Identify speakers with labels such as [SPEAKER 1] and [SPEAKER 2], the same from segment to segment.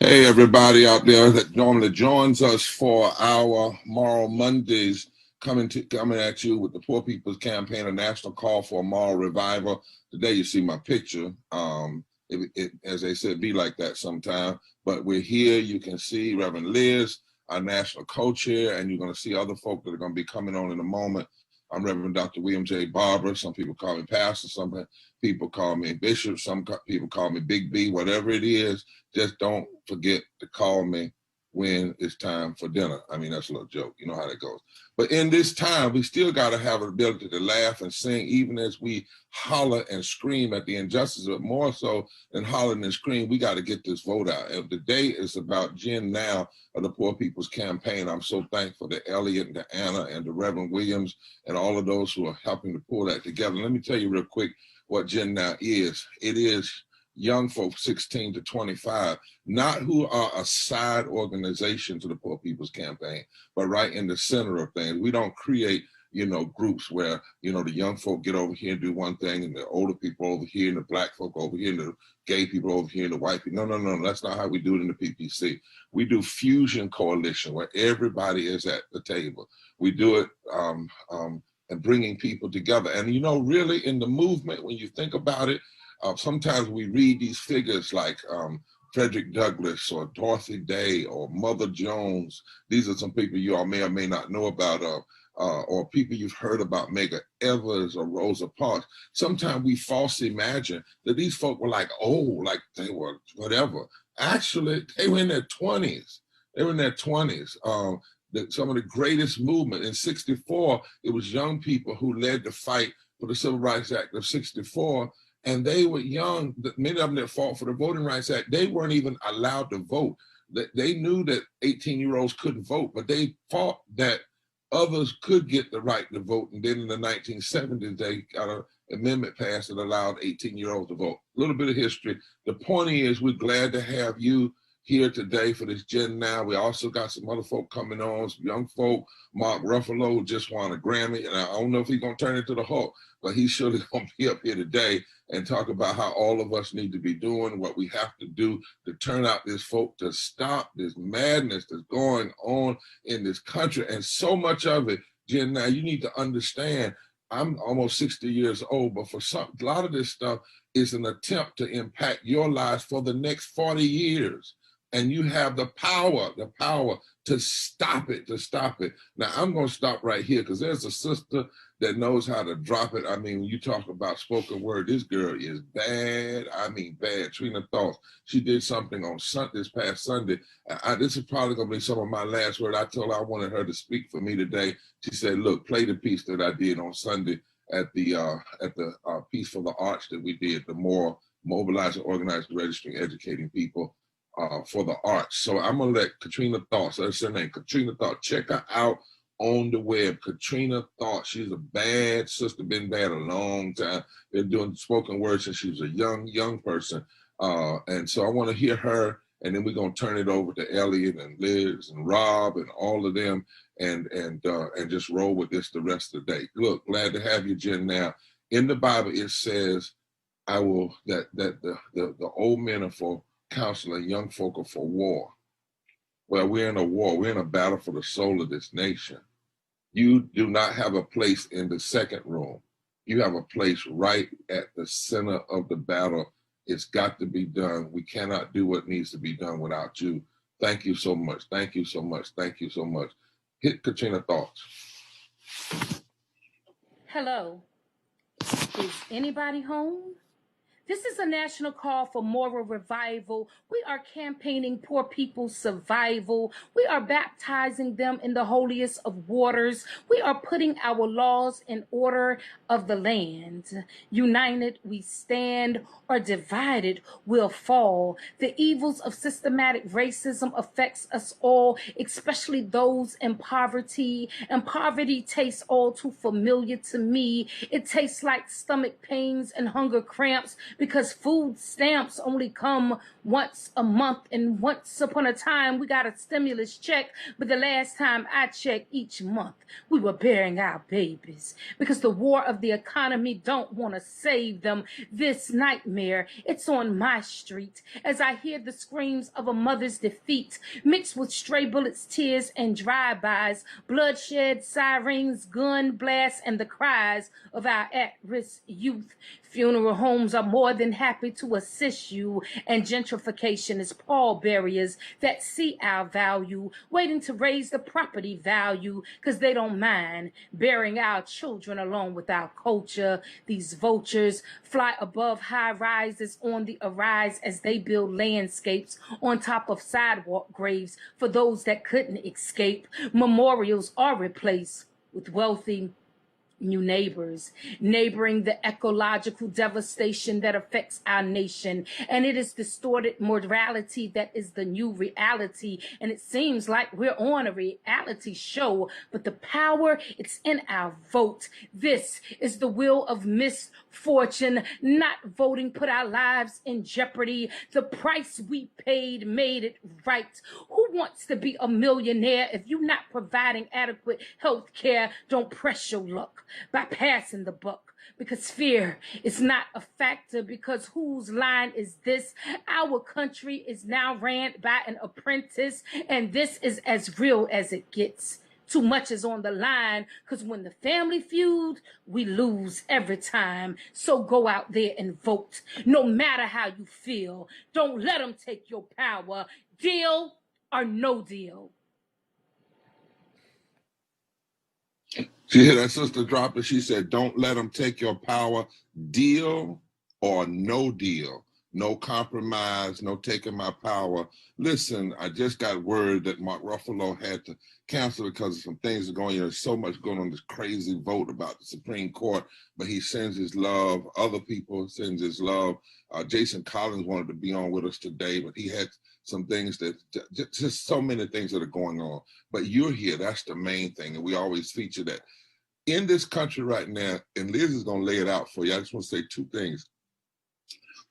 [SPEAKER 1] Hey, everybody out there that normally joins us for our Moral Mondays, coming at you with the Poor People's Campaign, a national call for a moral revival. Today, you see my picture. As they said, be like that sometime. But we're here. You can see Reverend Liz, our national co-chair, and you're going to see other folk that are going to be coming on in a moment. I'm Reverend Dr. William J. Barber. Some people call me Pastor. Some people call me Bishop. Some people call me Big B. Whatever it is, just don't forget to call me when it's time for dinner. I mean, that's a little joke. You know how that goes. But in this time, we still got to have an ability to laugh and sing, even as we holler and scream at the injustice. But more so than hollering and scream, we got to get this vote out. And today is about GenNOW of the Poor People's Campaign. I'm so thankful to Elliot and to Anna and to Reverend Williams and all of those who are helping to pull that together. Let me tell you real quick what GenNOW is. It is young folks 16 to 25, not who are a side organization to the Poor People's Campaign, but right in the center of things. We don't create, groups where, the young folk get over here and do one thing and the older people over here and the black folk over here and the gay people over here and the white people. No. That's not how we do it in the PPC. We do fusion coalition where everybody is at the table. We do it and bringing people together. And, really in the movement, when you think about it, sometimes we read these figures like Frederick Douglass or Dorothy Day or Mother Jones. These are some people you all may or may not know about, or people you've heard about, Medgar Evers or Rosa Parks. Sometimes we falsely imagine that these folk were like they were whatever. Actually, they were in their 20s. They were in their 20s. Some of the greatest movement in '64, it was young people who led the fight for the Civil Rights Act of '64. And they were young. Many of them that fought for the Voting Rights Act, they weren't even allowed to vote. They knew that 18-year-olds couldn't vote, but they fought that others could get the right to vote. And then in the 1970s, they got an amendment passed that allowed 18-year-olds to vote. A little bit of history. The point is, we're glad to have you here today for this GenNOW. We also got some other folk coming on, some young folk. Mark Ruffalo just won a Grammy, and I don't know if he's going to turn into the Hulk, but he's surely going to be up here today and talk about how all of us need to be doing what we have to do to turn out this folk, to stop this madness that's going on in this country. And so much of it, GenNOW, you need to understand, I'm almost 60 years old, but for a lot of this stuff is an attempt to impact your lives for the next 40 years. And you have the power to stop it, Now, I'm going to stop right here because there's a sister that knows how to drop it. I mean, when you talk about spoken word, this girl is bad. I mean, bad. Trina Thoughts. She did something on this past Sunday. This is probably going to be some of my last word. I told her I wanted her to speak for me today. She said, look, play the piece that I did on Sunday at the Piece for the Arts that we did, the more mobilizing, organizing, registering, educating people for the arts. So I'm gonna let Katrina Thoughts, that's her name, Katrina Thoughts. Check her out on the web, Katrina Thoughts. She's a bad sister, been bad a long time. Been doing spoken word since she was a young person. And so I want to hear her, and then we're gonna turn it over to Elliot and Liz and Rob and all of them, and just roll with this the rest of the day. Look, glad to have you, GenNOW. In the Bible, it says, that the old men are for counsel and young folk are for war. Well, we're in a war. We're in a battle for the soul of this nation. You do not have a place in the second room. You have a place right at the center of the battle. It's got to be done. We cannot do what needs to be done without you. Thank you so much. Thank you so much. Thank you so much. Hit Katrina Thoughts.
[SPEAKER 2] Hello. Is anybody home? This is a national call for moral revival. We are campaigning poor people's survival. We are baptizing them in the holiest of waters. We are putting our laws in order of the land. United we stand, or divided we'll fall. The evils of systematic racism affects us all, especially those in poverty. And poverty tastes all too familiar to me. It tastes like stomach pains and hunger cramps, because food stamps only come once a month, and once upon a time we got a stimulus check, but the last time I checked, each month we were burying our babies because the war of the economy don't want to save them. This nightmare, it's on my street as I hear the screams of a mother's defeat mixed with stray bullets, tears, and drive-bys, bloodshed, sirens, gun blasts, and the cries of our at-risk youth. Funeral homes are more than happy to assist you, and gentrification is pallbearers that see our value, waiting to raise the property value because they don't mind burying our children along with our culture. These vultures fly above high rises on the arise as they build landscapes on top of sidewalk graves for those that couldn't escape. Memorials are replaced with wealthy new neighbors, neighboring the ecological devastation that affects our nation. And it is distorted morality that is the new reality. And it seems like we're on a reality show, but the power, it's in our vote. This is the will of misfortune. Not voting put our lives in jeopardy. The price we paid made it right. Who wants to be a millionaire if you're not providing adequate health care? Don't press your luck by passing the buck, because fear is not a factor, because whose line is this? Our country is now ran by an apprentice, and this is as real as it gets. Too much is on the line, because when the family feud, we lose every time. So go out there and vote, no matter how you feel. Don't let them take your power. Deal or no deal.
[SPEAKER 1] You hear that sister drop it? She said, don't let them take your power. Deal or no deal. No compromise, no taking my power. Listen, I just got word that Mark Ruffalo had to cancel because of some things are going on. There's so much going on, this crazy vote about the Supreme Court, but he sends his love. Other people sends his love. Jason Collins wanted to be on with us today, but he had some things that, just so many things that are going on. But you're here, that's the main thing, and we always feature that. In this country right now, and Liz is gonna lay it out for you, I just wanna say two things.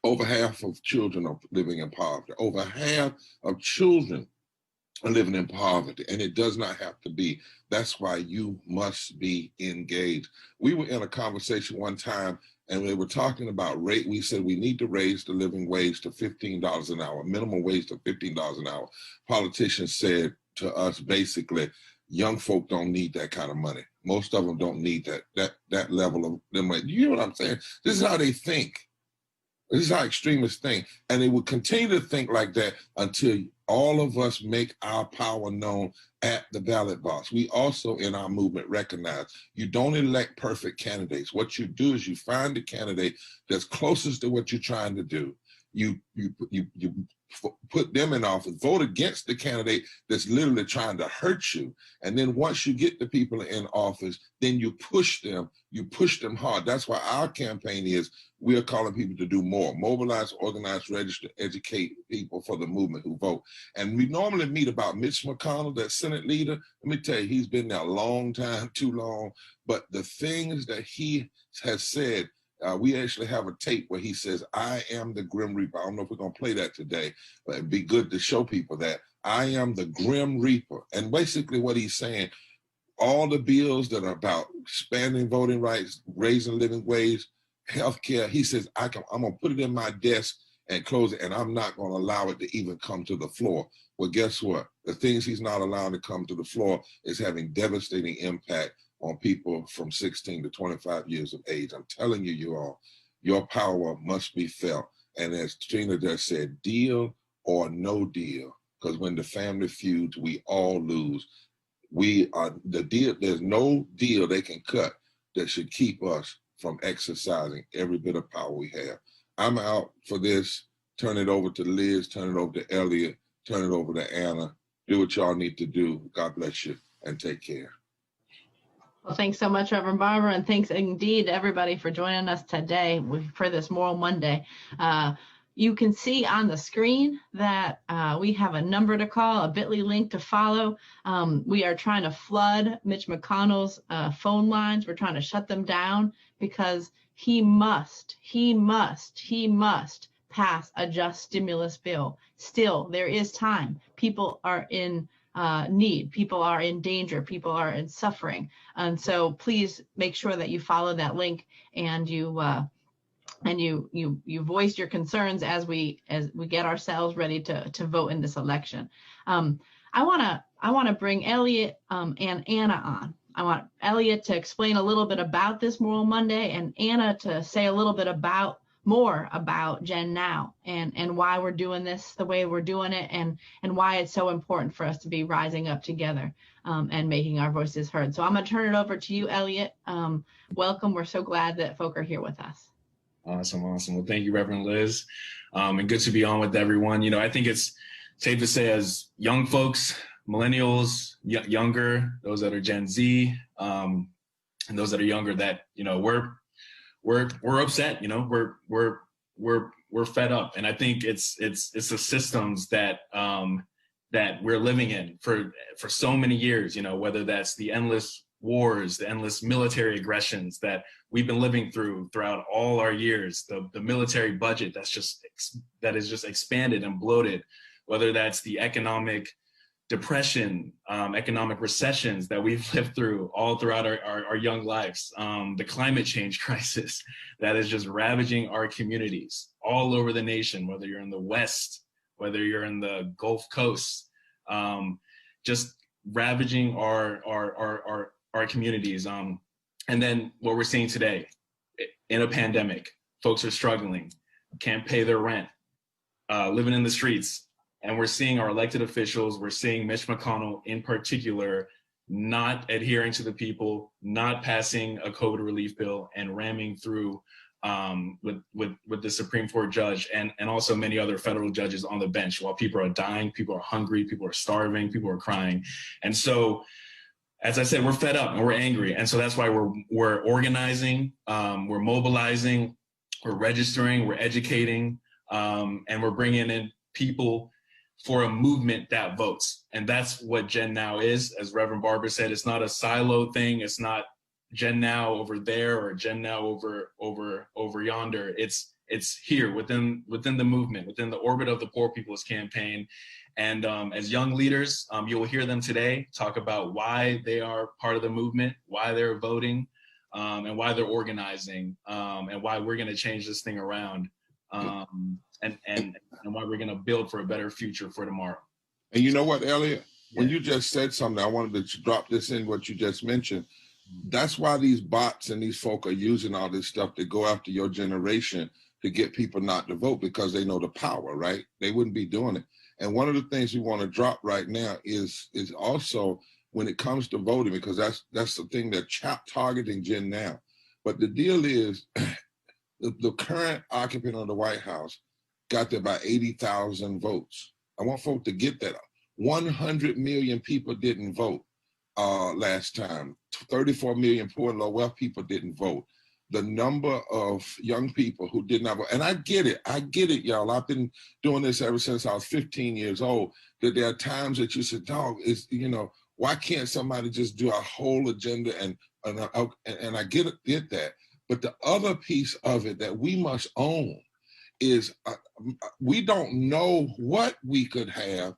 [SPEAKER 1] Over half of children are living in poverty. Over half of children are living in poverty, and it does not have to be. That's why you must be engaged. We were in a conversation one time, and we were talking about rate. We said we need to raise the living wage to $15 an hour, minimum wage to $15 an hour. Politicians said to us, basically, young folk don't need that kind of money. Most of them don't need that level of money. You know what I'm saying? This is how they think. This is how extremists think. And they will continue to think like that until all of us make our power known at the ballot box. We also, in our movement, recognize you don't elect perfect candidates. What you do is you find the candidate that's closest to what you're trying to do. You put them in office, vote against the candidate that's literally trying to hurt you. And then once you get the people in office, then you push them hard. That's why our campaign is, we are calling people to do more. Mobilize, organize, register, educate people for the movement who vote. And we normally meet about Mitch McConnell, that Senate leader. Let me tell you, he's been there a long time, too long. But the things that he has said, we actually have a tape where he says, I am the Grim Reaper. I don't know if we're going to play that today, but it'd be good to show people that. I am the Grim Reaper. And basically what he's saying, all the bills that are about expanding voting rights, raising living wage, healthcare, he says, I'm going to put it in my desk and close it, and I'm not going to allow it to even come to the floor. Well, guess what? The things he's not allowing to come to the floor is having devastating impact on people from 16 to 25 years of age. I'm telling you, you all, your power must be felt. And as Trina just said, deal or no deal, because when the family feuds, we all lose. We are the deal. There's no deal they can cut that should keep us from exercising every bit of power we have. I'm out for this. Turn it over to Liz, turn it over to Elliot, turn it over to Anna. Do what y'all need to do. God bless you and take care.
[SPEAKER 3] Well, thanks so much, Reverend Barber, and thanks indeed everybody for joining us today for this Moral Monday. You can see on the screen that we have a number to call, a bit.ly link to follow. We are trying to flood Mitch McConnell's phone lines. We're trying to shut them down because he must pass a just stimulus bill. Still, there is time. People are in need. People are in danger. People are in suffering. And so please make sure that you follow that link and you voice your concerns as we get ourselves ready to vote in this election. I want to bring Elliot and Anna on. I want Elliot to explain a little bit about this Moral Monday, and Anna to say a little bit more about GenNOW and why we're doing this the way we're doing it, and why it's so important for us to be rising up together and making our voices heard. So I'm going to turn it over to you, Elliot. Welcome. We're so glad that folk are here with us.
[SPEAKER 4] Awesome. Well, thank you, Reverend Liz. And good to be on with everyone. I think it's safe to say, as young folks, millennials, younger, those that are Gen Z, and those that are younger, that, we're upset, we're fed up. And I think it's the systems that we're living in for so many years, whether that's the endless wars, the endless military aggressions that we've been living throughout all our years, the military budget that is just expanded and bloated, whether that's the economic depression, economic recessions that we've lived through all throughout our young lives, the climate change crisis that is just ravaging our communities all over the nation, whether you're in the West, whether you're in the Gulf Coast, just ravaging our communities. And then what we're seeing today in a pandemic, folks are struggling, can't pay their rent, living in the streets. And we're seeing our elected officials, we're seeing Mitch McConnell in particular, not adhering to the people, not passing a COVID relief bill, and ramming through with the Supreme Court judge and also many other federal judges on the bench while people are dying, people are hungry, people are starving, people are crying. And so, as I said, we're fed up and we're angry. And so that's why we're organizing, we're mobilizing, we're registering, we're educating, and we're bringing in people for a movement that votes. And that's what GenNOW is. As Reverend Barber said, it's not a silo thing. It's not GenNOW over there or GenNOW over yonder. It's here within the movement, within the orbit of the Poor People's Campaign. And as young leaders, you will hear them today talk about why they are part of the movement, why they're voting, and why they're organizing, and why we're going to change this thing around, and why we're going to build for a better future for tomorrow.
[SPEAKER 1] And you know what, Elliot? When you just said something, I wanted to drop this in what you just mentioned. That's why these bots and these folk are using all this stuff to go after your generation to get people not to vote, because they know the power, right? They wouldn't be doing it. And one of the things we want to drop right now is also when it comes to voting, because that's the thing they're targeting GenNOW. But the deal is the current occupant of the White House got there by 80,000 votes. I want folk to get that. 100 million people didn't vote last time. 34 million poor and low wealth people didn't vote. The number of young people who did not vote, and I get it, y'all. I've been doing this ever since I was 15 years old, that there are times that you said, dog, why can't somebody just do a whole agenda? And I get that. But the other piece of it that we must own is we don't know what we could have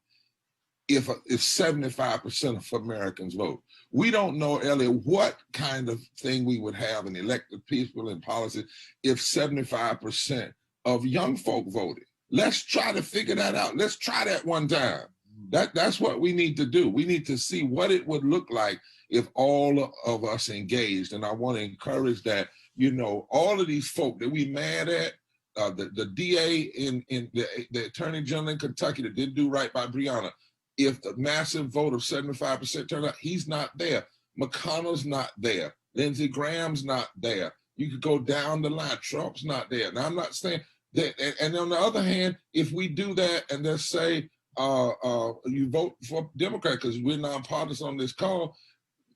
[SPEAKER 1] if 75% of Americans vote. We don't know, Elliot, what kind of thing we would have in elected people and policy if 75% of young folk voted. Let's try to figure that out. Let's try that one time. That's what we need to do. We need to see what it would look like if all of us engaged. And I want to encourage that, all of these folk that we mad at, the DA in the Attorney General in Kentucky that didn't do right by Breonna, if the massive vote of 75% turned out, he's not there. McConnell's not there. Lindsey Graham's not there. You could go down the line. Trump's not there. Now, I'm not saying that. And on the other hand, if we do that and let's say you vote for Democrat because we're nonpartisan on this call,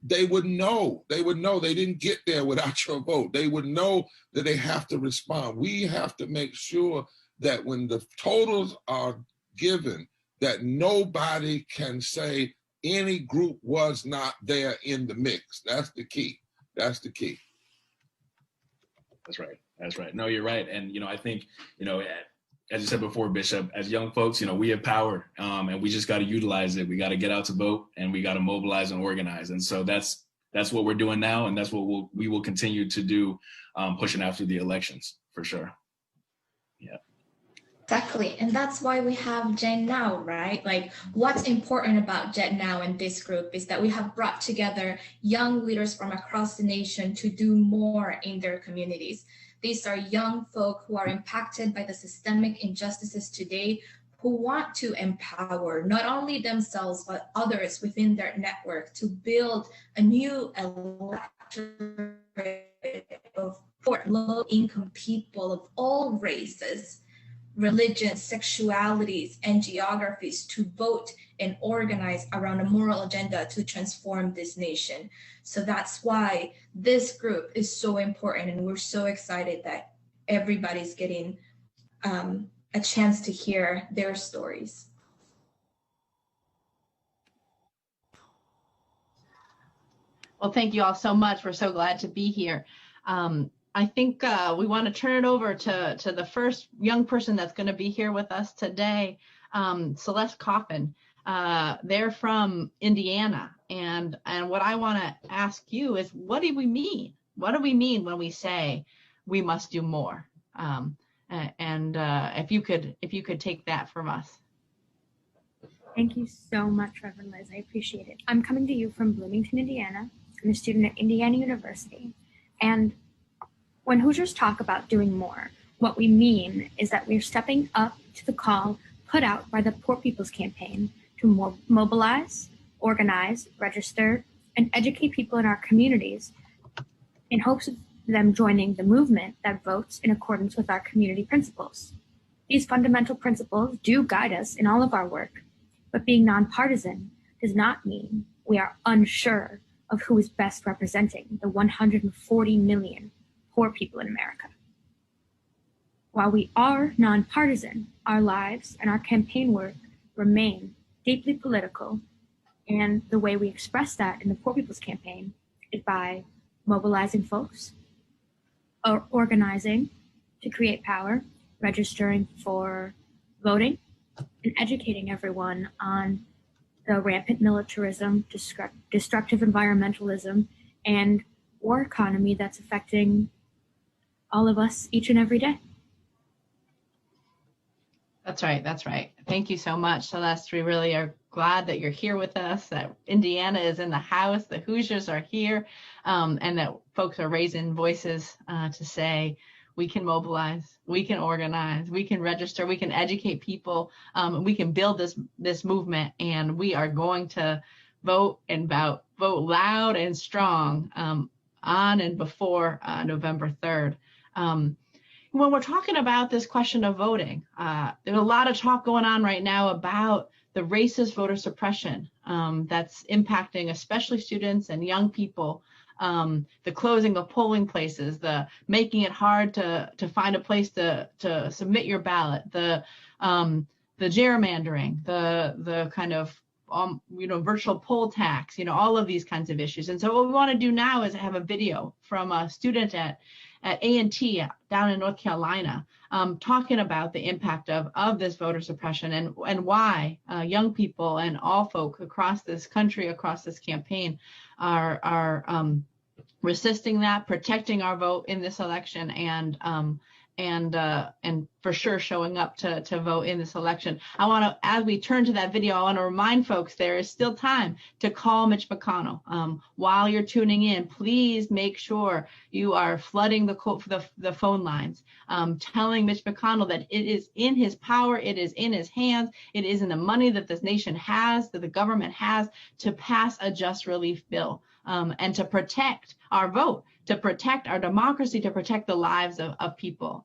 [SPEAKER 1] they would know. They would know they didn't get there without your vote. They would know that they have to respond. We have to make sure that when the totals are given, that nobody can say any group was not there in the mix. That's the key. That's the key.
[SPEAKER 4] That's right. That's right. No, you're right. And, I think, as you said before, Bishop, as young folks, we have power, and we just got to utilize it. We got to get out to vote, and we got to mobilize and organize. And so that's what we're doing now. And that's what we will continue to do, pushing after the elections, for sure. Yeah.
[SPEAKER 5] Exactly. And that's why we have GenNOW, right? Like, what's important about GenNOW and this group is that we have brought together young leaders from across the nation to do more in their communities. These are young folk who are impacted by the systemic injustices today, who want to empower not only themselves, but others within their network to build a new electorate for low-income people of all races, religions, sexualities, and geographies to vote and organize around a moral agenda to transform this nation. So that's why this group is so important, and we're so excited that everybody's getting a chance to hear their stories.
[SPEAKER 3] Well, thank you all so much. We're so glad to be here. I think we want to turn it over to the first young person that's going to be here with us today, Celeste Coffin. They're from Indiana. And what I want to ask you is, what do we mean? What do we mean when we say we must do more? If you could take that from us.
[SPEAKER 6] Thank you so much, Reverend Liz. I appreciate it. I'm coming to you from Bloomington, Indiana. I'm a student at Indiana University. And when Hoosiers talk about doing more, what we mean is that we're stepping up to the call put out by the Poor People's Campaign to mobilize, organize, register, and educate people in our communities in hopes of them joining the movement that votes in accordance with our community principles. These fundamental principles do guide us in all of our work, but being nonpartisan does not mean we are unsure of who is best representing the 140 million poor people in America. While we are nonpartisan, our lives and our campaign work remain deeply political, and the way we express that in the Poor People's Campaign is by mobilizing folks, or organizing to create power, registering for voting, and educating everyone on the rampant militarism, destructive environmentalism, and war economy that's affecting all of us each and every day.
[SPEAKER 3] That's right. That's right. Thank you so much, Celeste. We really are glad that you're here with us, that Indiana is in the house, the Hoosiers are here, and that folks are raising voices to say we can mobilize, we can organize, we can register, we can educate people, we can build this movement, and we are going to vote loud and strong on and before November 3rd. When we're talking about this question of voting, there's a lot of talk going on right now about the racist voter suppression that's impacting especially students and young people, the closing of polling places, the making it hard to find a place to submit your ballot, the gerrymandering, the kind of virtual poll tax, all of these kinds of issues. And so what we want to do now is have a video from a student at A&T down in North Carolina, talking about the impact of this voter suppression and why young people and all folk across this country, across this campaign are resisting that, protecting our vote in this election, and for sure showing up to vote in this election. I want to, as we turn to that video, I want to remind folks there is still time to call Mitch McConnell. While you're tuning in, please make sure you are flooding the phone lines, telling Mitch McConnell that it is in his power, it is in his hands, it is in the money that this nation has, that the government has, to pass a just relief bill and to protect our vote, to protect our democracy, to protect the lives of people.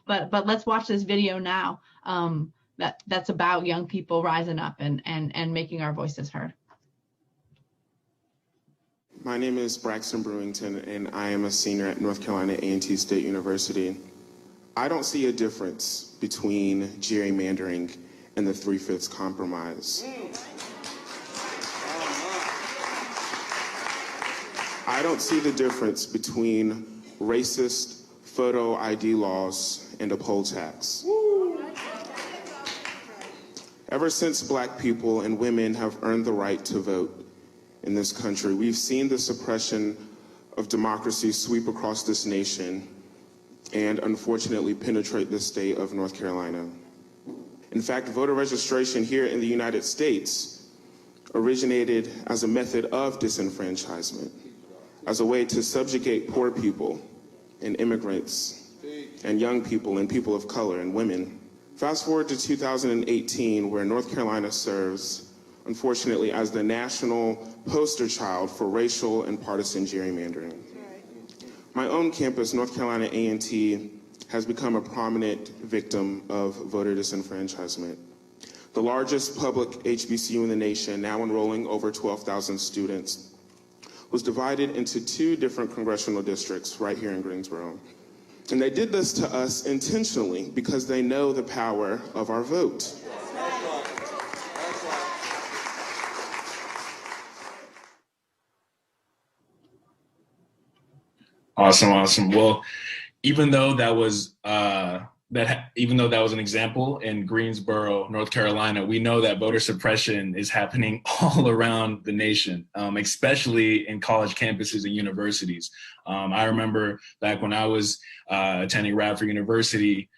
[SPEAKER 3] But let's watch this video now that's about young people rising up and making our voices heard.
[SPEAKER 7] My name is Braxton Brewington, and I am a senior at North Carolina A&T State University. I don't see a difference between gerrymandering and the 3/5 compromise. I don't see the difference between racist, photo ID laws, and a poll tax. Ever since Black people and women have earned the right to vote in this country, we've seen the suppression of democracy sweep across this nation and unfortunately penetrate the state of North Carolina. In fact, voter registration here in the United States originated as a method of disenfranchisement, as a way to subjugate poor people and immigrants and young people and people of color and women. Fast forward to 2018, where North Carolina serves, unfortunately, as the national poster child for racial and partisan gerrymandering. My own campus, North Carolina A&T, has become a prominent victim of voter disenfranchisement. The largest public HBCU in the nation, now enrolling over 12,000 students, was divided into 2 different congressional districts right here in Greensboro. And they did this to us intentionally because they know the power of our vote.
[SPEAKER 4] Awesome. Well, even though that was an example in Greensboro, North Carolina, we know that voter suppression is happening all around the nation, especially in college campuses and universities. I remember back when I was attending Radford University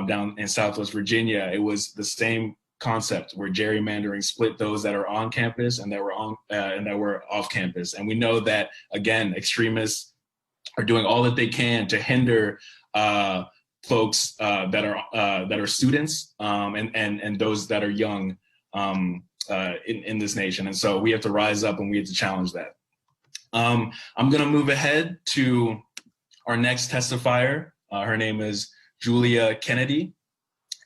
[SPEAKER 4] down in Southwest Virginia, it was the same concept where gerrymandering split those that are on campus and that were off campus. And we know that, again, extremists are doing all that they can to hinder folks that are students and those that are young in this nation. And so we have to rise up and we have to challenge that. I'm going to move ahead to our next testifier. Her name is Julia Kennedy,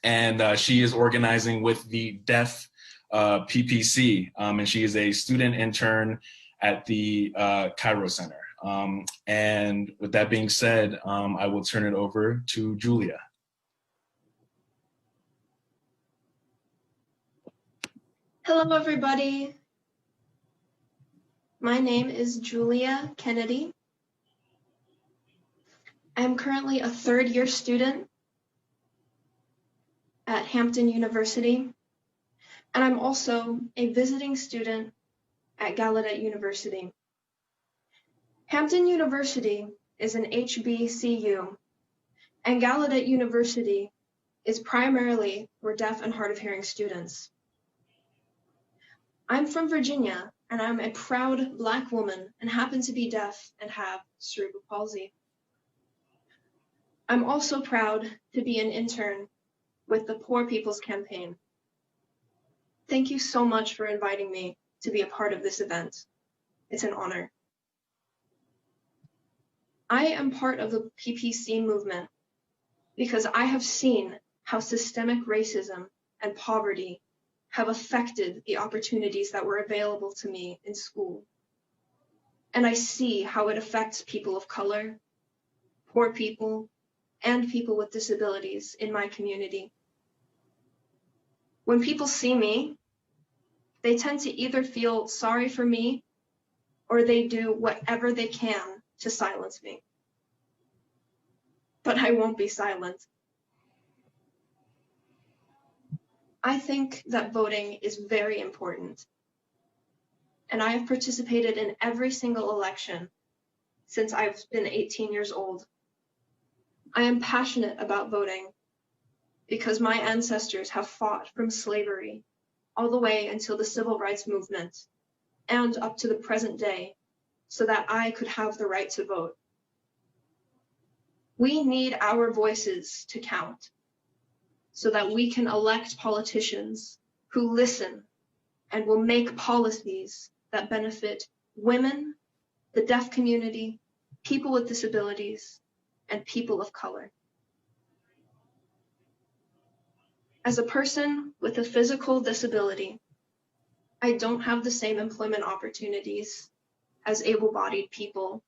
[SPEAKER 4] and she is organizing with the Deaf PPC, and she is a student intern at the Cairo Center. And with that being said, I will turn it over to Julia.
[SPEAKER 8] Hello, everybody. My name is Julia Kennedy. I am currently a 3rd-year student at Hampton University, and I'm also a visiting student at Gallaudet University. Hampton University is an HBCU, and Gallaudet University is primarily for deaf and hard of hearing students. I'm from Virginia, and I'm a proud Black woman and happen to be deaf and have cerebral palsy. I'm also proud to be an intern with the Poor People's Campaign. Thank you so much for inviting me to be a part of this event. It's an honor. I am part of the PPC movement because I have seen how systemic racism and poverty have affected the opportunities that were available to me in school. And I see how it affects people of color, poor people, and people with disabilities in my community. When people see me, they tend to either feel sorry for me or they do whatever they can to silence me. But I won't be silent. I think that voting is very important, and I have participated in every single election since I've been 18 years old. I am passionate about voting because my ancestors have fought from slavery all the way until the civil rights movement and up to the present day so that I could have the right to vote. We need our voices to count so that we can elect politicians who listen and will make policies that benefit women, the deaf community, people with disabilities, and people of color. As a person with a physical disability, I don't have the same employment opportunities as able-bodied people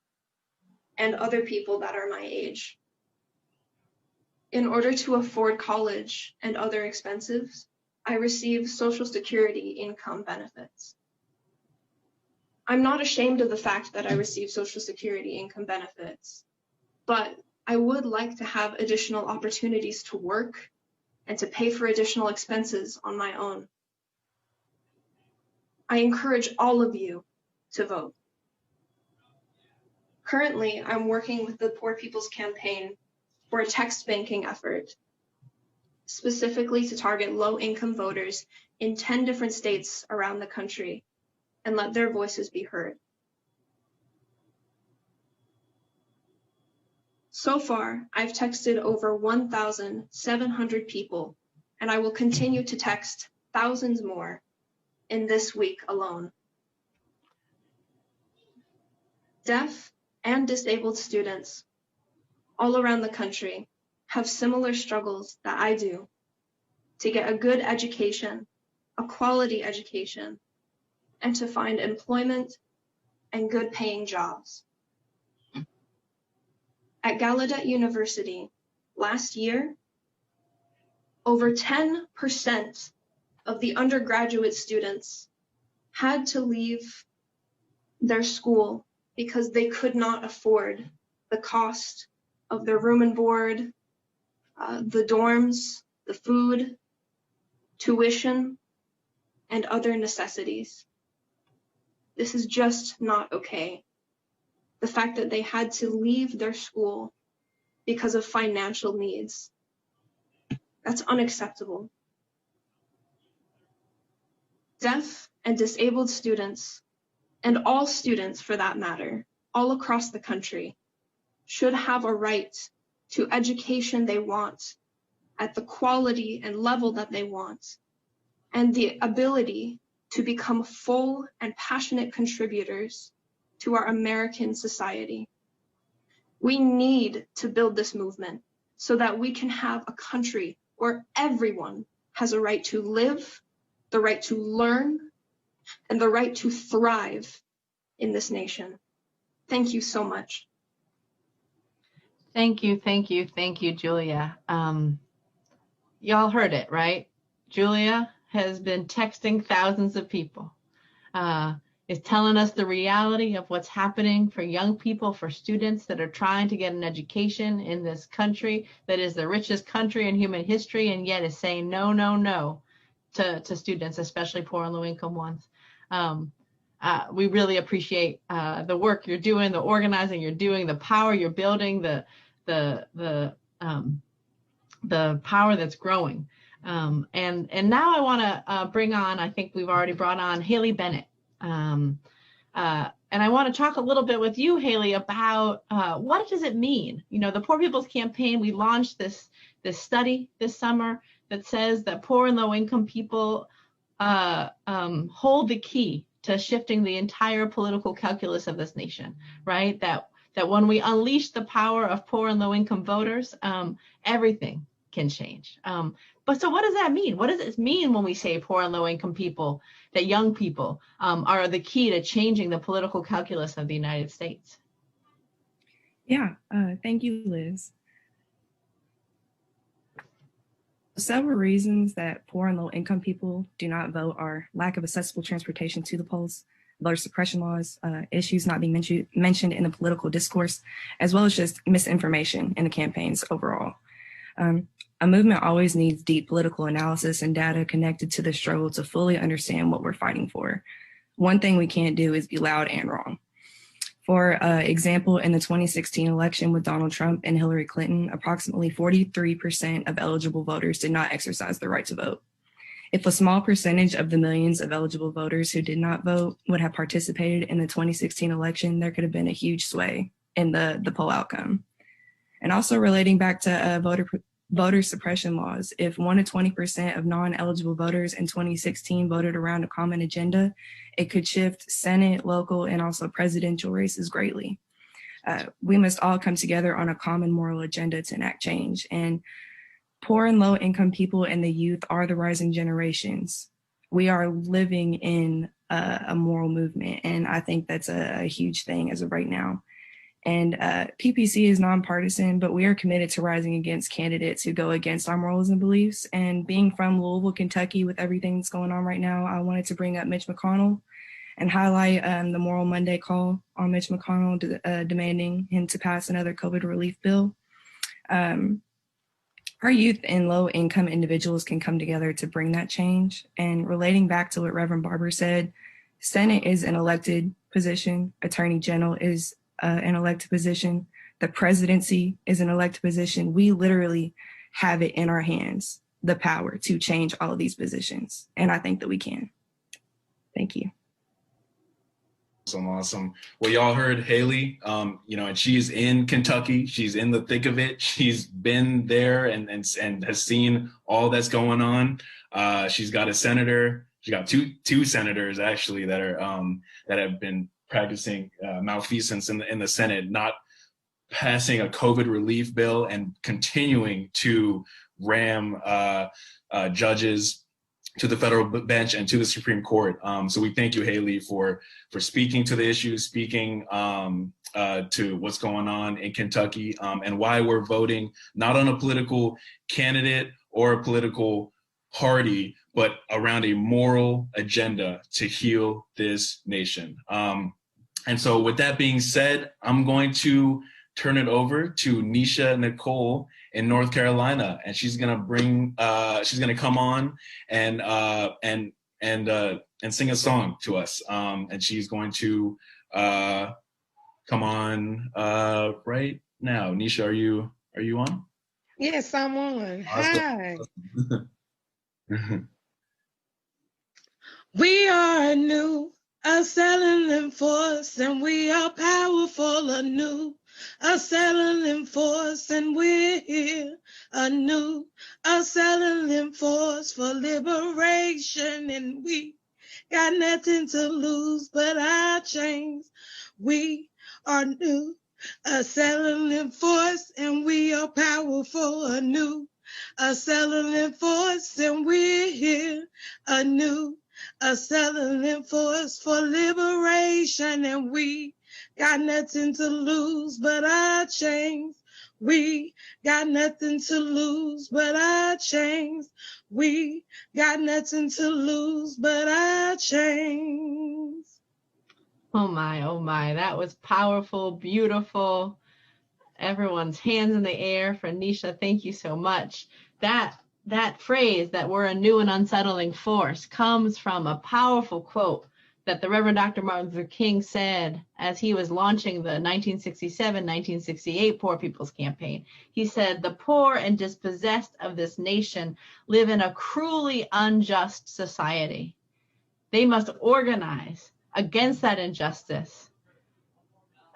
[SPEAKER 8] and other people that are my age. In order to afford college and other expenses, I receive Social Security income benefits. I'm not ashamed of the fact that I receive Social Security income benefits, but I would like to have additional opportunities to work and to pay for additional expenses on my own. I encourage all of you to vote. Currently, I'm working with the Poor People's Campaign for a text banking effort, specifically to target low-income voters in 10 different states around the country and let their voices be heard. So far, I've texted over 1,700 people, and I will continue to text thousands more in this week alone. Deaf and disabled students all around the country have similar struggles that I do to get a good education, a quality education, and to find employment and good paying jobs. At Gallaudet University, last year, over 10% of the undergraduate students had to leave their school because they could not afford the cost of their room and board, the dorms, the food, tuition, and other necessities. This is just not okay. The fact that they had to leave their school because of financial needs, that's unacceptable. Deaf and disabled students, and all students for that matter, all across the country, should have a right to education they want at the quality and level that they want, and the ability to become full and passionate contributors to our American society. We need to build this movement so that we can have a country where everyone has a right to live, the right to learn, and the right to thrive in this nation. Thank you so much.
[SPEAKER 3] Thank you, thank you, thank you, Julia. Y'all heard it, right? Julia has been texting thousands of people, is telling us the reality of what's happening for young people, for students that are trying to get an education in this country that is the richest country in human history, and yet is saying no, no, no to students, especially poor and low-income ones. We really appreciate the work you're doing, the organizing you're doing, the power you're building, the power that's growing. And now I want to bring on, I think we've already brought on Haley Bennett. And I want to talk a little bit with you, Haley, about what does it mean? You know, the Poor People's Campaign, we launched this study this summer that says that poor and low income people hold the key to shifting the entire political calculus of this nation, right? That when we unleash the power of poor and low income voters, everything can change. But so what does that mean? What does it mean when we say poor and low income people, that young people are the key to changing the political calculus of the United States?
[SPEAKER 9] Yeah, thank you, Liz. Several reasons that poor and low income people do not vote are lack of accessible transportation to the polls, voter suppression laws, issues not being mentioned in the political discourse, as well as just misinformation in the campaigns overall. A movement always needs deep political analysis and data connected to the struggle to fully understand what we're fighting for. One thing we can't do is be loud and wrong. For example, in the 2016 election with Donald Trump and Hillary Clinton, approximately 43% of eligible voters did not exercise their right to vote. If a small percentage of the millions of eligible voters who did not vote would have participated in the 2016 election, there could have been a huge sway in the poll outcome. And also relating back to voter suppression laws, if 1 to 20% of non-eligible voters in 2016 voted around a common agenda, it could shift Senate, local, and also presidential races greatly. We must all come together on a common moral agenda to enact change. And poor and low income people and the youth are the rising generations. We are living in a moral movement, and I think that's a huge thing as of right now. And PPC is nonpartisan, but we are committed to rising against candidates who go against our morals and beliefs. And being from Louisville, Kentucky, with everything that's going on right now, I wanted to bring up Mitch McConnell and highlight the Moral Monday call on Mitch McConnell demanding him to pass another COVID relief bill. Our youth and low-income individuals can come together to bring that change. And relating back to what Reverend Barber said, Senate is an elected position. Attorney General is an elected position. The presidency is an elected position. We literally have it in our hands, the power to change all of these positions. And I think that we can. Thank you.
[SPEAKER 4] Awesome. Well, y'all heard Haley, and she's in Kentucky. She's in the thick of it. She's been there and has seen all that's going on. She's got a senator. She got two senators actually that are that have been practicing malfeasance in the Senate, not passing a COVID relief bill and continuing to ram judges to the federal bench and to the Supreme Court. So we thank you, Haley, for speaking to the issues, speaking to what's going on in Kentucky, and why we're voting not on a political candidate or a political party, but around a moral agenda to heal this nation. And so with that being said, I'm going to turn it over to Nisha Nicole in North Carolina, and she's gonna come on and sing a song to us. And she's going to come on right now. Nisha, are you on?
[SPEAKER 10] Yes, I'm on. Hi. We are new, a settling force, and we are powerful anew. A settling force, and we're here anew. A settling force for liberation, and we got nothing to lose but our chains. We are new, a settling force, and we are powerful anew. A settling force, and we're here anew. A settling force for liberation, and we got nothing to lose but our chains. We got nothing to lose but our chains. We got nothing to lose but our chains.
[SPEAKER 3] Oh my, that was powerful, beautiful. Everyone's hands in the air for Nisha. Thank you so much. That phrase that we're a new and unsettling force comes from a powerful quote that the Reverend Dr. Martin Luther King said as he was launching the 1967-1968 Poor People's Campaign. He said, "The poor and dispossessed of this nation live in a cruelly unjust society. They must organize against that injustice."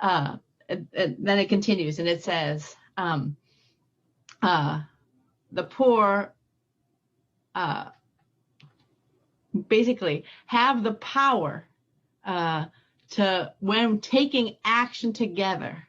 [SPEAKER 3] Then it continues and it says, the poor basically have the power to, when taking action together,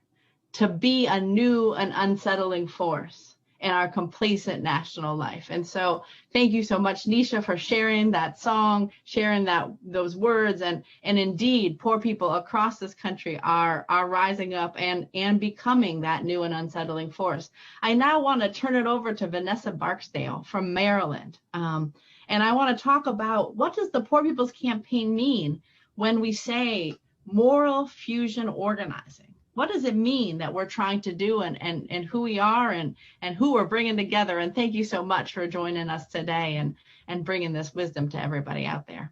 [SPEAKER 3] to be a new and unsettling force in our complacent national life. And so thank you so much, Nisha, for sharing that song, sharing those words. And indeed, poor people across this country are rising up and becoming that new and unsettling force. I now want to turn it over to Vanessa Barksdale from Maryland. And I want to talk about, what does the Poor People's Campaign mean when we say moral fusion organizing? What does it mean that we're trying to do, and who we are and who we're bringing together? And thank you so much for joining us today and bringing this wisdom to everybody out there.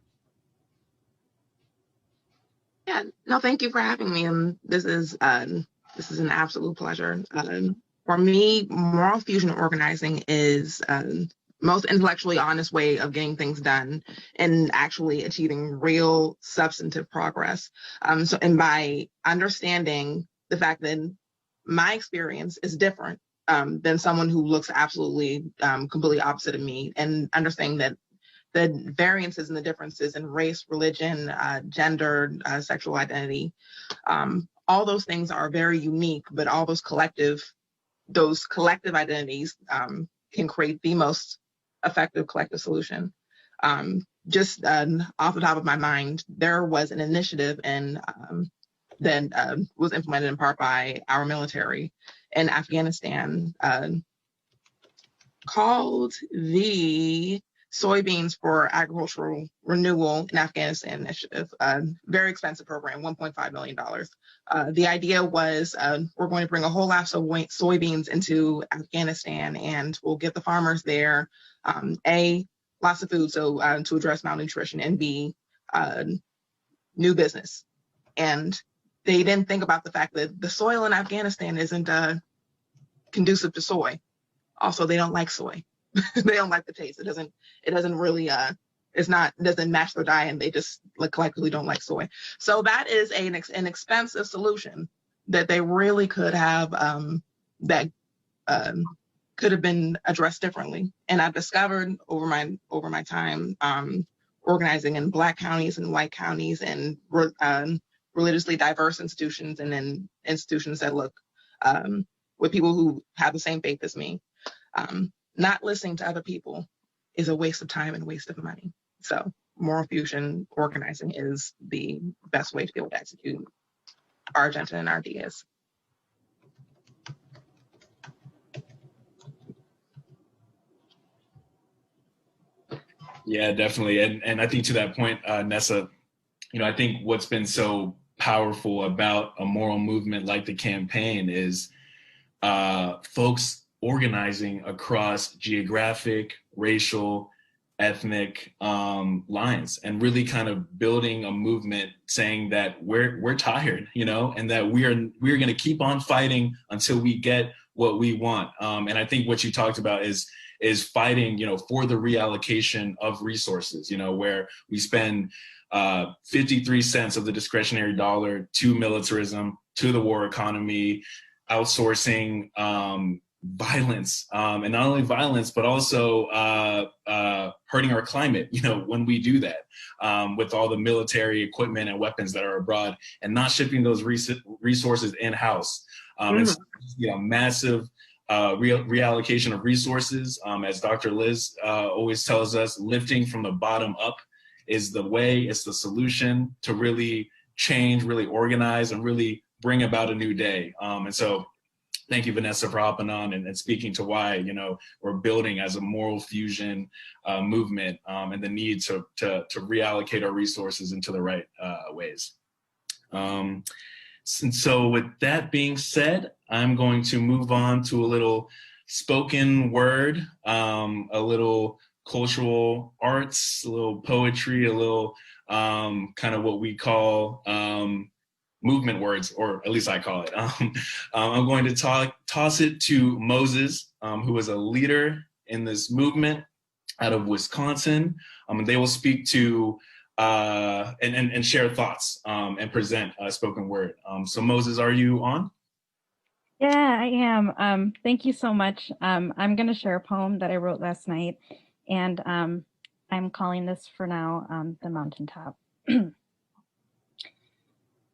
[SPEAKER 11] Yeah, no, thank you for having me. And this is an absolute pleasure. For me, moral fusion organizing is most intellectually honest way of getting things done and actually achieving real substantive progress. And by understanding the fact that my experience is different than someone who looks absolutely completely opposite of me, and understanding that the variances and the differences in race, religion, gender, sexual identity, all those things are very unique, but all those collective identities can create the most effective collective solution. Just off the top of my mind, there was an initiative that was implemented in part by our military in Afghanistan called the Soybeans for Agricultural Renewal in Afghanistan initiative, a very expensive program, $1.5 million. The idea was we're going to bring a whole lot of soybeans into Afghanistan, and we'll give the farmers there, A, lots of food, so to address malnutrition, and B, new business. And they didn't think about the fact that the soil in Afghanistan isn't conducive to soy. Also, they don't like soy. They don't like the taste. It doesn't really it doesn't match their diet, and they just collectively don't like soy. So that is an expensive solution that they really could have could have been addressed differently. And I've discovered over my time organizing in Black counties and white counties and religiously diverse institutions, and then institutions that look with people who have the same faith as me. Not listening to other people is a waste of time and waste of money. So moral fusion organizing is the best way to be able to execute our agenda and our ideas.
[SPEAKER 4] Yeah, definitely. And I think to that point, Nessa, I think what's been so powerful about a moral movement like the campaign is folks organizing across geographic, racial, ethnic lines, and really kind of building a movement saying that we're tired, and that we're going to keep on fighting until we get what we want. And I think what you talked about is fighting, for the reallocation of resources, where we spend 53 cents of the discretionary dollar to militarism, to the war economy, outsourcing violence, and not only violence, but also hurting our climate, when we do that, with all the military equipment and weapons that are abroad, and not shipping those resources in-house. It's massive reallocation of resources. As Dr. Liz always tells us, lifting from the bottom up is the way, it's the solution to really change, really organize, and really bring about a new day. And so thank you, Vanessa, for hopping on and speaking to why, we're building as a moral fusion movement, and the need to reallocate our resources into the right ways. And so with that being said, I'm going to move on to a little spoken word, a little cultural arts, a little poetry, a little kind of what we call movement words, or at least I call it. I'm going to toss it to Moses, who is a leader in this movement out of Wisconsin. And they will speak to and share thoughts and present a spoken word. So Moses, are you on?
[SPEAKER 12] Yeah, I am. Thank you so much. I'm going to share a poem that I wrote last night, and I'm calling this for now The Mountaintop.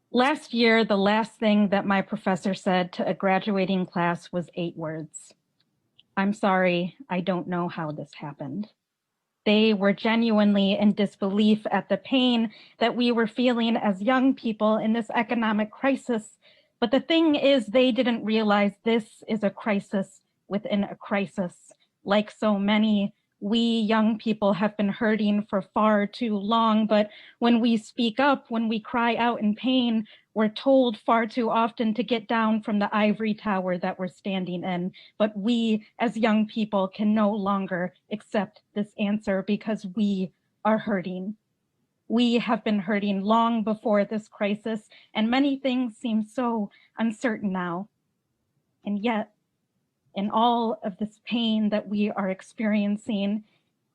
[SPEAKER 12] Last year, the last thing that my professor said to a graduating class was 8 words. I'm sorry, I don't know how this happened. They were genuinely in disbelief at the pain that we were feeling as young people in this economic crisis. But the thing is, they didn't realize this is a crisis within a crisis. Like so many, we young people have been hurting for far too long, but when we speak up, when we cry out in pain, we're told far too often to get down from the ivory tower that we're standing in. But we, as young people, can no longer accept this answer because we are hurting. We have been hurting long before this crisis, and many things seem so uncertain now. And yet, in all of this pain that we are experiencing,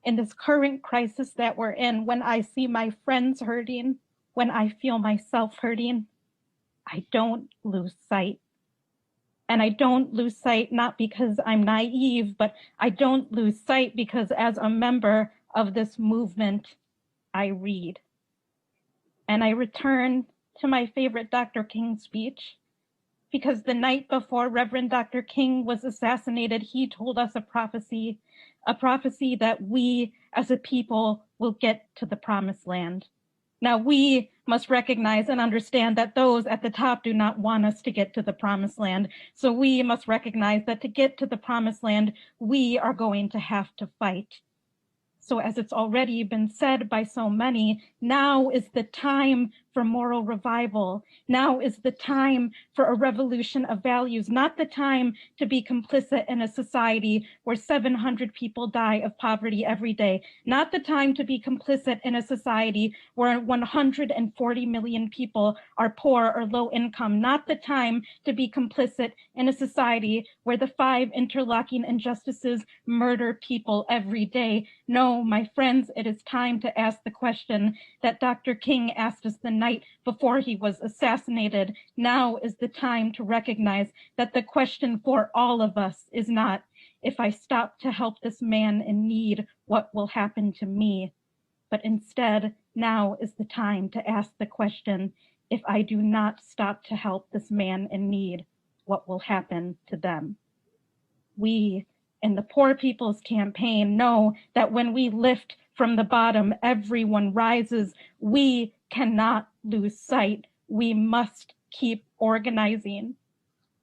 [SPEAKER 12] in this current crisis that we're in, when I see my friends hurting, when I feel myself hurting, I don't lose sight. And I don't lose sight not because I'm naive, but I don't lose sight because as a member of this movement, I read. And I return to my favorite Dr. King speech, because the night before Reverend Dr. King was assassinated, he told us a prophecy that we as a people will get to the promised land. Now we must recognize and understand that those at the top do not want us to get to the promised land. So we must recognize that to get to the promised land, we are going to have to fight. So as it's already been said by so many, now is the time for moral revival. Now is the time for a revolution of values, not the time to be complicit in a society where 700 people die of poverty every day, not the time to be complicit in a society where 140 million people are poor or low income, not the time to be complicit in a society where the 5 interlocking injustices murder people every day. No, my friends, it is time to ask the question that Dr. King asked us the night before he was assassinated. Now is the time to recognize that the question for all of us is not, if I stop to help this man in need, what will happen to me? But instead, now is the time to ask the question, if I do not stop to help this man in need, what will happen to them? We in the Poor People's Campaign know that when we lift from the bottom, everyone rises. We cannot lose sight. We must keep organizing.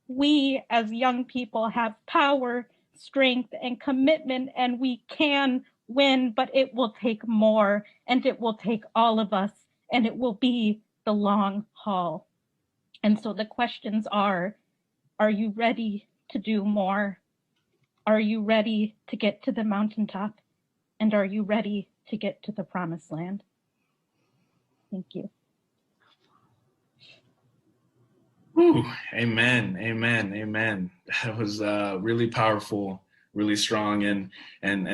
[SPEAKER 12] We as young people have power, strength, and commitment, and we can win, but it will take more, and it will take all of us, and it will be the long haul. And so the questions are you ready to do more? Are you ready to get to the mountaintop? And are you ready to get to the promised land? Thank you.
[SPEAKER 4] Ooh, amen, amen, amen. That was really powerful, really strong, and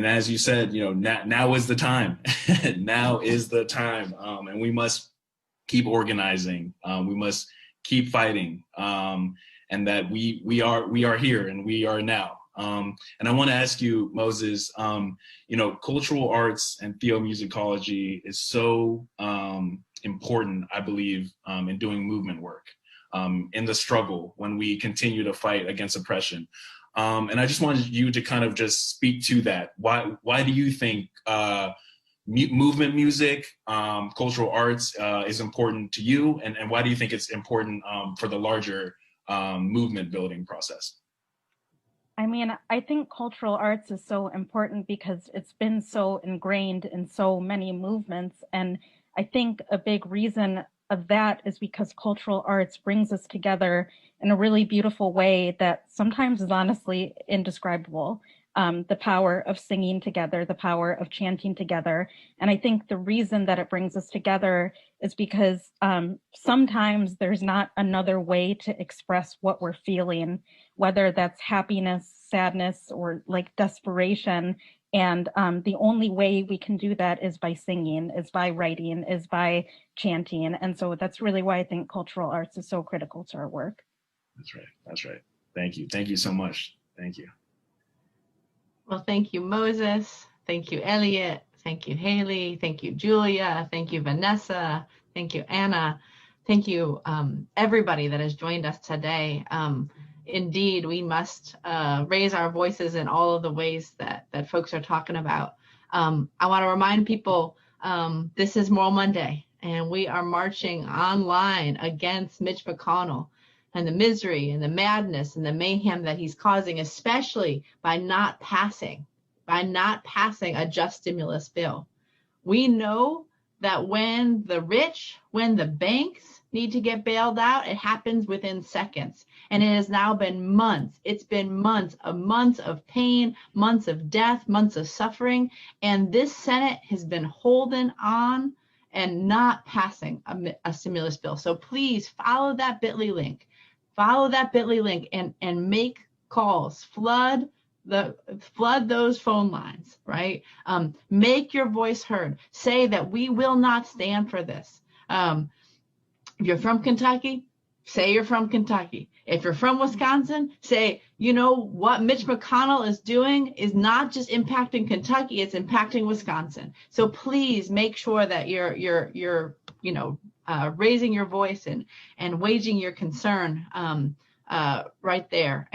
[SPEAKER 4] as you said, now is the time. Now is the time, and we must keep organizing. We must keep fighting, and that we are here and we are now. And I want to ask you, Moses, cultural arts and theomusicology is so important, I believe, in doing movement work, in the struggle when we continue to fight against oppression. And I just wanted you to kind of just speak to that. Why do you think movement music, cultural arts is important to you? And why do you think it's important for the larger movement building process?
[SPEAKER 12] I mean, I think cultural arts is so important because it's been so ingrained in so many movements. And I think a big reason of that is because cultural arts brings us together in a really beautiful way that sometimes is honestly indescribable. The power of singing together, the power of chanting together. And I think the reason that it brings us together is because sometimes there's not another way to express what we're feeling, whether that's happiness, sadness, or like desperation. And the only way we can do that is by singing, is by writing, is by chanting. And so that's really why I think cultural arts is so critical to our work.
[SPEAKER 4] That's right. That's right. Thank you. Thank you so much. Thank you.
[SPEAKER 3] Well, thank you, Moses. Thank you, Elliot. Thank you, Haley. Thank you, Julia. Thank you, Vanessa. Thank you, Anna. Thank you, everybody that has joined us today. Indeed, we must raise our voices in all of the ways that folks are talking about. I want to remind people this is Moral Monday, and we are marching online against Mitch McConnell and the misery and the madness and the mayhem that he's causing, especially by not passing a just stimulus bill. We know that when the banks need to get bailed out, it happens within seconds. And it has now been months. It's been months of pain, months of death, months of suffering. And this Senate has been holding on and not passing a stimulus bill. So please follow that bit.ly link. Follow that bit.ly link and make calls. Flood those phone lines, right? Make your voice heard. Say that we will not stand for this. If you're from Kentucky, say you're from Kentucky. If you're from Wisconsin, say, what Mitch McConnell is doing is not just impacting Kentucky, it's impacting Wisconsin. So please make sure that you're raising your voice and waging your concern right there.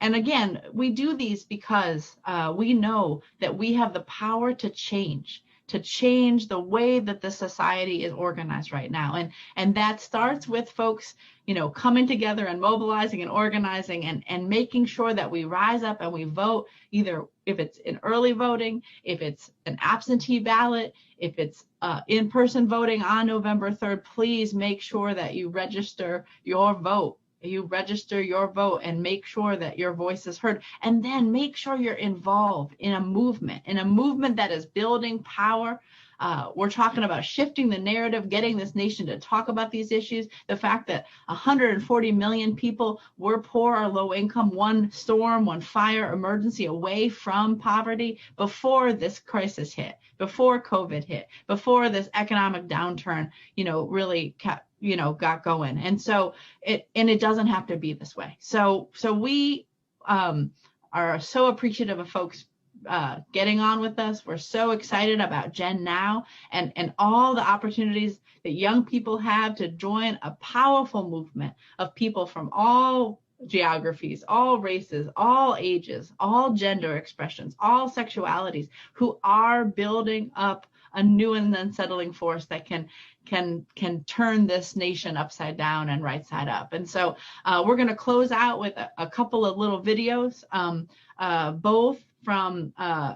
[SPEAKER 3] And again, we do these because we know that we have the power to change. to change the way that the society is organized right now. And that starts with folks, you know, coming together and mobilizing and organizing and making sure that we rise up and we vote, either if it's in early voting, if it's an absentee ballot, if it's in-person voting on November 3rd, please make sure that you register your vote. You register your vote and make sure that your voice is heard, and then make sure you're involved in a movement that is building power. We're talking about shifting the narrative, getting this nation to talk about these issues. The fact that 140 million people were poor or low income, one storm, one fire emergency away from poverty before this crisis hit, before COVID hit, before this economic downturn, you know, really got going. And so it doesn't have to be this way. So we are so appreciative of folks getting on with us. We're so excited about GenNOW and all the opportunities that young people have to join a powerful movement of people from all geographies, all races, all ages, all gender expressions, all sexualities, who are building up a new and unsettling force that can turn this nation upside down and right side up. And so we're going to close out with a couple of little videos, both from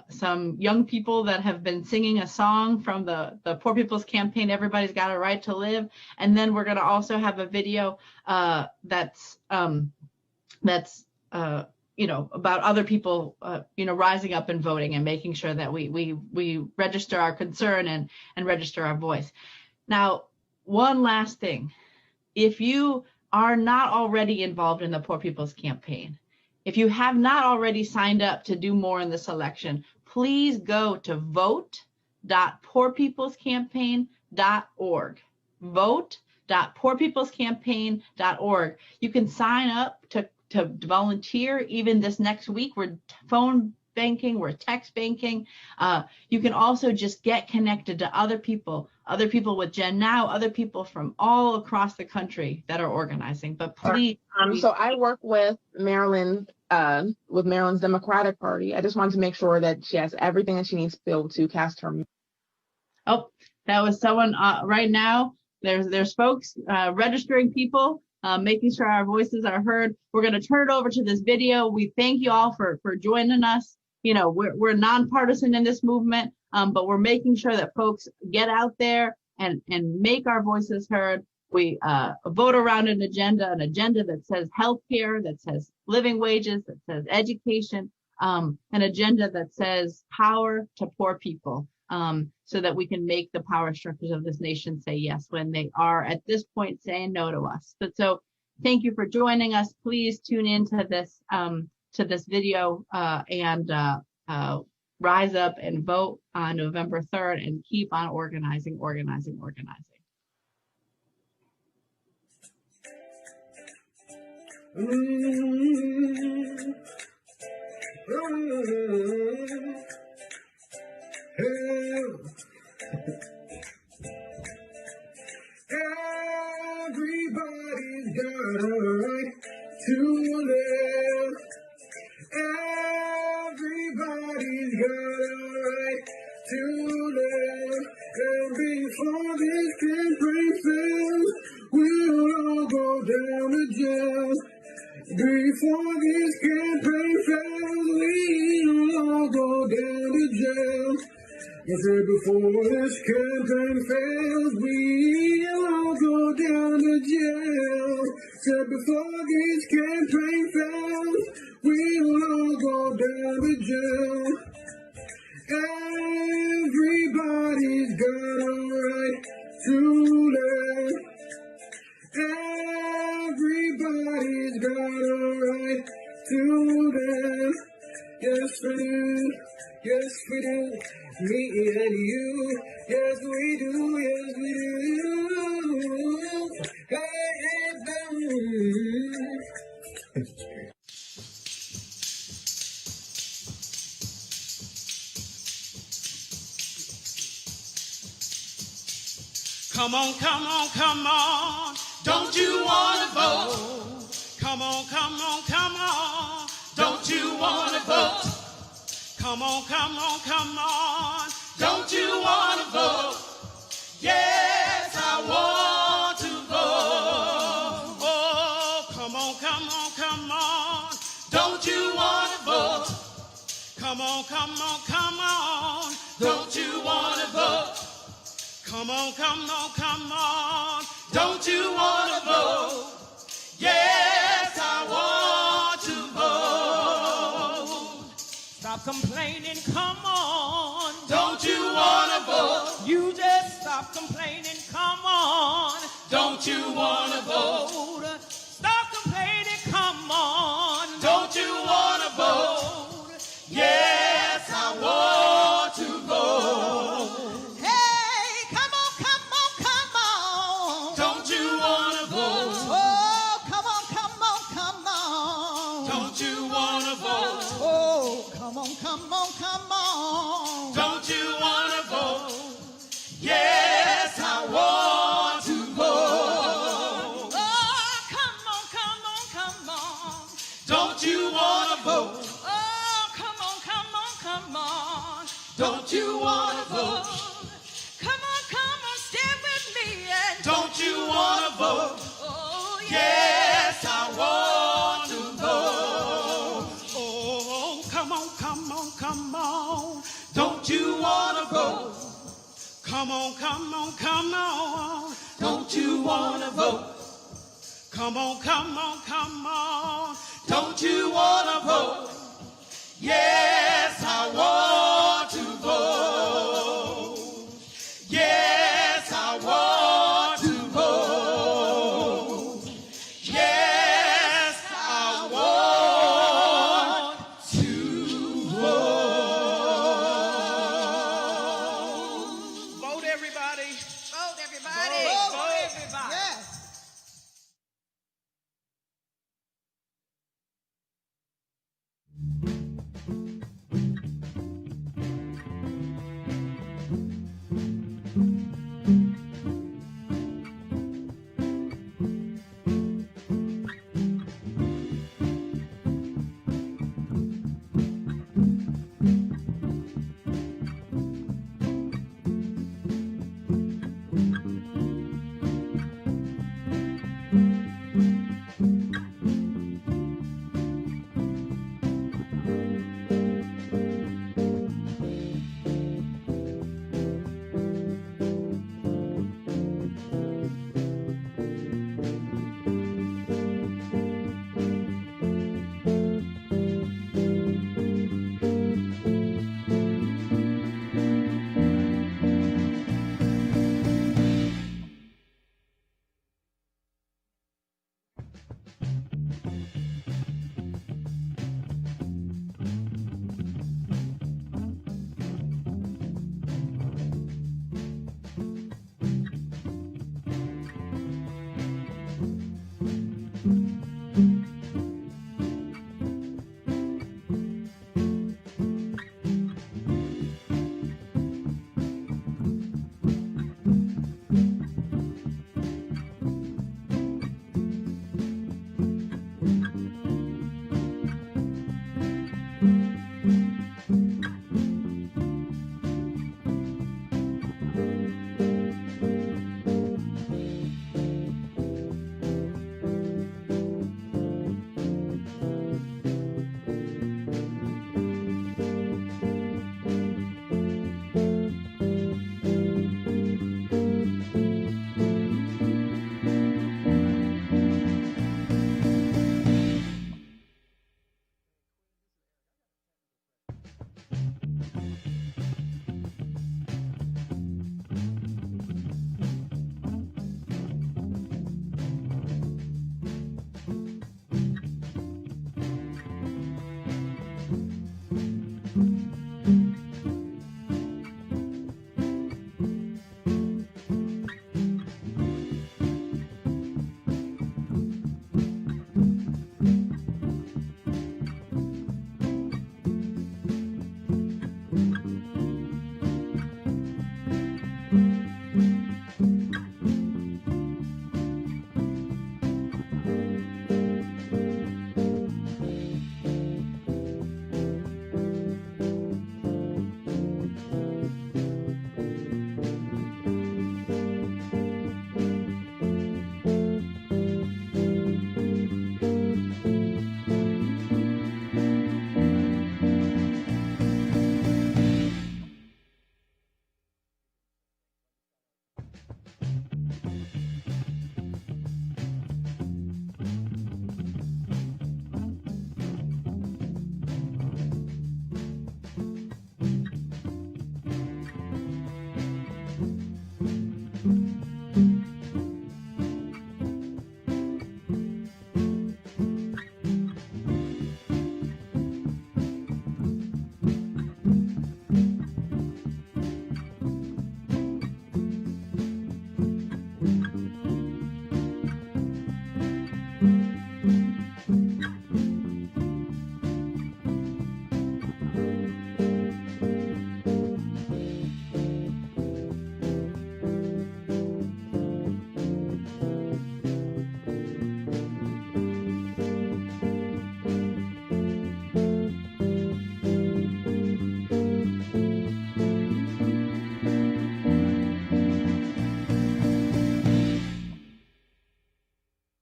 [SPEAKER 3] some young people that have been singing a song from the Poor People's Campaign, Everybody's Got a Right to Live. And then we're going to also have a video that's you know, about other people, you know, rising up and voting and making sure that we register our concern and register our voice. Now, one last thing, if you are not already involved in the Poor People's Campaign, if you have not already signed up to do more in this election, please go to vote.poorpeoplescampaign.org. Vote.poorpeoplescampaign.org. You can sign up to volunteer even this next week. We're phone banking, we're text banking. You can also just get connected to other people with GenNOW, other people from all across the country that are organizing. But please.
[SPEAKER 11] So I work with Maryland, with Maryland's Democratic Party. I just wanted to make sure that she has everything that she needs to be able to cast her.
[SPEAKER 3] Oh, that was someone right now. There's folks registering people, making sure our voices are heard. We're going to turn it over to this video. We thank you all for joining us. You know, we're nonpartisan in this movement, but we're making sure that folks get out there and make our voices heard. We vote around an agenda that says healthcare, that says living wages, that says education, an agenda that says power to poor people, so that we can make the power structures of this nation say yes when they are at this point saying no to us. But so thank you for joining us. Please tune into this video and rise up and vote on November 3rd and keep on organizing.
[SPEAKER 13] Everybody's got a right to live. Everybody's got a right to live. And before this campaign fails, we'll all go down to jail. Before this campaign fails, we'll all go down to jail. I said before this campaign fails, we'll all go down to jail. Said before this campaign fails, we'll all go down to jail. Everybody's got a right to live. Everybody's got a right to live. Yes, we do. Yes, we do. Me and you. Yes, we do. Yes, we do. Hey,
[SPEAKER 14] Come on, come on, come on. Don't you wanna vote? Come on, come on, come on. Don't you wanna vote? Come on, come on, come on. Don't you wanna on, come on, come on. Don't you wanna vote? Come on, come on, come on. Don't you wanna vote? Yes, I want to vote. Stop complaining, come on. Don't you wanna vote? You just stop complaining, come on. Don't you wanna vote? Stop complaining, come on. Don't you wanna vote? Yes, I want to vote. Hey, come on, come on, come on. Don't you wanna vote? Oh, come on, come on, come on. Don't you wanna vote? Oh, come on, come on, come on. Don't you wanna vote? Yes, I want to vote. Oh, come on, come on, come on. Don't you wanna vote? Oh, come on, come on, come on. Don't you wanna vote? Come on, stay with me. And don't you wanna vote? Oh, yes, I want to vote. Oh, come on, come on, come on. Don't you wanna vote? Come on, come on, come on. Don't you wanna vote? Come on, come on, come on. Don't you wanna vote? Yeah.